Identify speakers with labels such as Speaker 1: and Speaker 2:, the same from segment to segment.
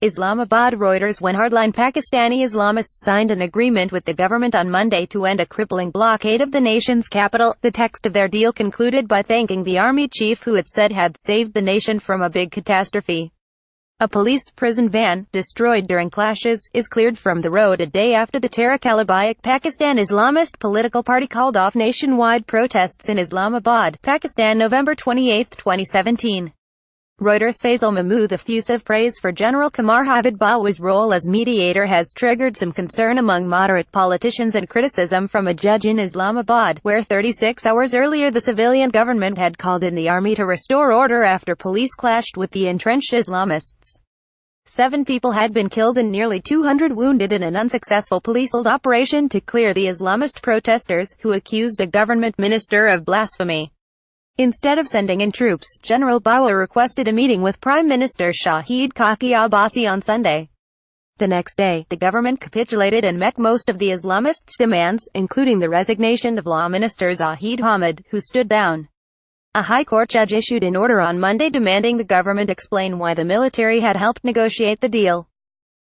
Speaker 1: ISLAMABAD Reuters. When hardline Pakistani Islamists signed an agreement with the government on Monday to end a crippling blockade of the nation's capital, the text of their deal concluded by thanking the army chief who it said had saved the nation from a big catastrophe. A police prison van, destroyed during clashes, is cleared from the road a day after the TehrikeLabaik Pakistan Islamist political party called off nationwide protests in Islamabad, Pakistan, November 28, 2017. REUTERSFaisal Mah. The effusive praise for General Qamar Javed Bajwa's role as mediator has triggered some concern among moderate politicians and criticism from a judge in Islamabad, where 36 hours earlier the civilian government had called in the army to restore order after police clashed with the entrenched Islamists. 7 people had been killed and nearly 200 wounded in an unsuccessful police-led operation to clear the Islamist protesters, who accused a government minister of blasphemy. Instead of sending in troops, General Bajwa requested a meeting with Prime Minister Shahid Khaki Abbasi on Sunday. The next day, the government capitulated and met most of the Islamists' demands, including the resignation of Law Minister Zahid Hamid, who stood down. A High Court judge issued an order on Monday demanding the government explain why the military had helped negotiate the deal.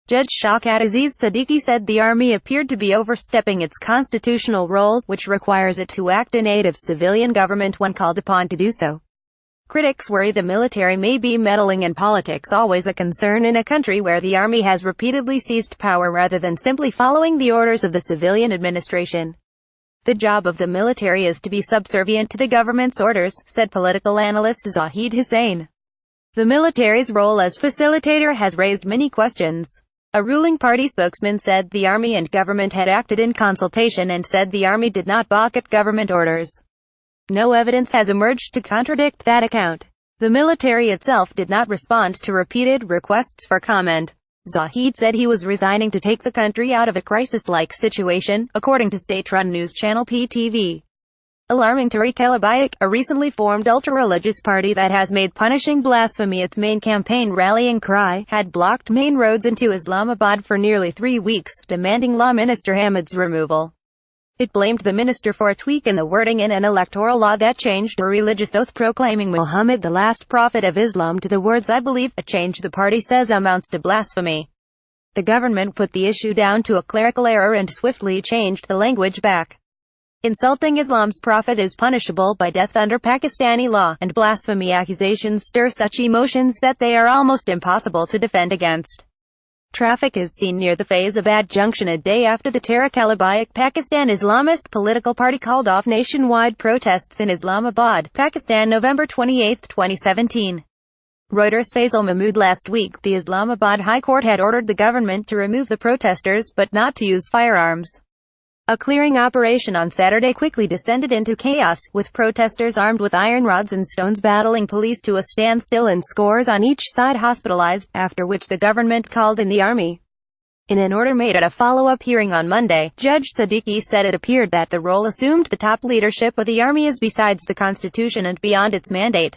Speaker 1: Judge Shaukat Aziz Siddiqui said the army appeared to be overstepping its constitutional role, which requires it to act in aid of civilian government when called upon to do so. Critics worry the military may be meddling in politics, always a concern in a country where the army has repeatedly seized power rather than simply following the orders of the civilian administration. The job of the military is to be subservient to the government's orders, said political analyst Zahid Hussain. The military's role as facilitator has raised many questions. A ruling party spokesman said the army and government had acted in consultation and said the army did not balk at government orders. No evidence has emerged to contradict that account. The military itself did not respond to repeated requests for comment. Zahid said he was resigning to take the country out of a crisis-like situation, according to state-run news channel PTV. Alarming TehrikeLabaik, a recently formed ultra-religious party that has made punishing blasphemy its main campaign rallying cry, had blocked main roads into Islamabad for nearly 3 weeks, demanding Law Minister Hamid's removal. It blamed the minister for a tweak in the wording in an electoral law that changed a religious oath proclaiming Muhammad the last prophet of Islam to the words "I believe," a change the party says amounts to blasphemy. The government put the issue down to a clerical error and swiftly changed the language back. Insulting Islam's prophet is punishable by death under Pakistani law, and blasphemy accusations stir such emotions that they are almost impossible to defend against. Traffic is seen near the Faizabad junction a day after the TehrikeLabaik Pakistan Islamist political party called off nationwide protests in Islamabad, Pakistan, November 28, 2017. REUTERSFaisal Mah. Last week, the Islamabad High Court had ordered the government to remove the protesters, but not to use firearms. A clearing operation on Saturday quickly descended into chaos, with protesters armed with iron rods and stones battling police to a standstill and scores on each side hospitalized, after which the government called in the army. In an order made at a follow-up hearing on Monday, Judge Siddiqui said it appeared that the role assumed the top leadership of the army is besides the constitution and beyond its mandate.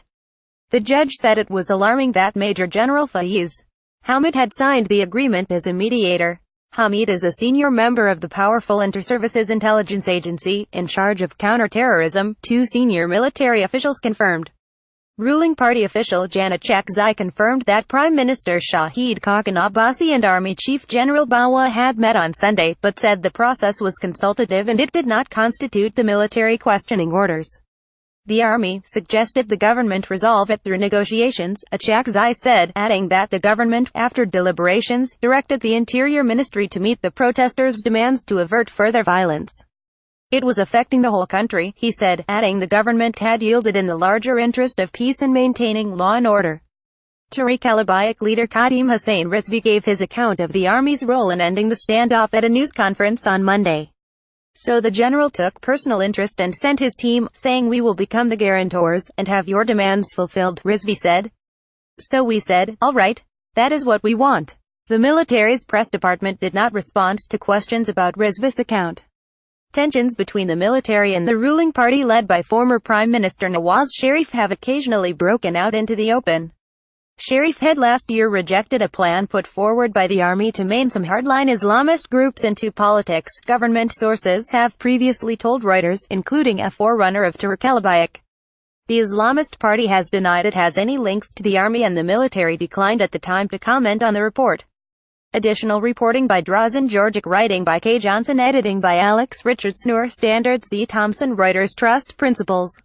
Speaker 1: The judge said it was alarming that Major General Faiz Hamid had signed the agreement as a mediator. Hamid is a senior member of the powerful Inter-Services Intelligence Agency, in charge of counter-terrorism, 2 senior military officials confirmed. Ruling party official Janet Chakzai confirmed that Prime Minister Shahid Khaki Abbasi and Army Chief General Bajwa had met on Sunday, but said the process was consultative and it did not constitute the military questioning orders. The army suggested the government resolve it through negotiations, Chakzai said, adding that the government, after deliberations, directed the Interior Ministry to meet the protesters' demands to avert further violence. It was affecting the whole country, he said, adding the government had yielded in the larger interest of peace and maintaining law and order. TehrikeLabaik leader Qadim Hussain Rizvi gave his account of the army's role in ending the standoff at a news conference on Monday. So the general took personal interest and sent his team, saying we will become the guarantors, and have your demands fulfilled, Rizvi said. So we said, all right. That is what we want. The military's press department did not respond to questions about Rizvi's account. Tensions between the military and the ruling party led by former Prime Minister Nawaz Sharif have occasionally broken out into the open. Sharif had last year rejected a plan put forward by the army to main some hardline Islamist groups into politics, government sources have previously told Reuters, including a forerunner of TehrikeLabaik. The Islamist party has denied it has any links to the army and the military declined at the time to comment on the report. Additional reporting by Drazen Georgic, writing by Kay Johnson, editing by Alex Richards. Standards. The Thomson Reuters Trust Principles.